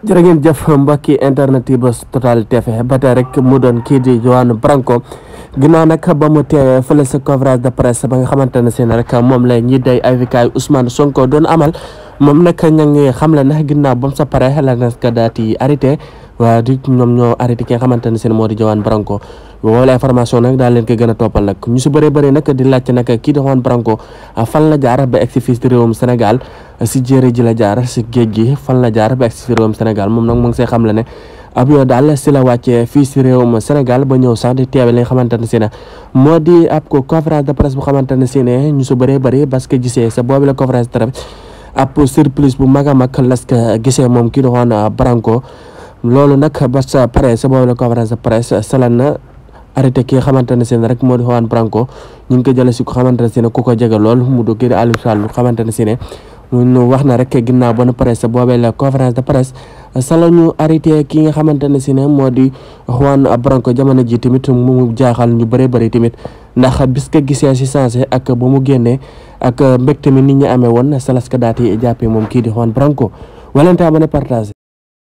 jërë ngeen jëf mbokki internet yi ba Total TV ba tey rek mu doon kii di Juan Branco ginnaaw nag ba mu teewee fële sa conférence de presse ba nga xamante ne seen rek moom la ñi day avocat yi Ousmane Sonko doon amal moom nag ña ngi xam le ne ginnaaw ba mu sa pare la nag daal di arrêté waa di ñoom ñoo arrêté ki nga xamante ne seen moo di Juan Branco wala information nag daal leen ko gën a toppal nag ñu si bëree bëri nag di laajte nag kii di Juan Branco fan la jaar ba egsi fii si réewum Sénégal si jéeri ji la jaar si géej gi fan la jaar ba egsi si réewum Sénégal moom nag mu ngi see xam le ne ab yoo daal si la wàccee fii si réewum Sénégal ba ñëw sax di teewe li nga xamante ne si ne moo di ab ko conférence de presse bu xamante ne si ne ñu si bëree bëri parce que gisee sa boobu la conférence de presse ab surprise bu mag a mag las ka gisee moom kii di Juan Branco loolu nag ba sa pare sa boobu la conférence de presse salan na arrêté ki nga xamante ne seen rek moo di Juan Branco ñu ngi ko jëlee si ko xamante ne si ne ku ko jege lool mu do kii di Aliou Sall xamante ne si ne ñu wax na rek ginnaaw ba nu pare sa boobee la conférence de presse sala ñu arrêté ki nga xamante ne si ne moo di Juan Branco jamono ji tamit mu jaaxal ñu bëree bëri tamit ndax bis ko gisee si sensé ak ba mu génnee ak mbégte mi nit ñi amee woon salas ka daati jàppee moom kii di Juan Branco walante abonné partage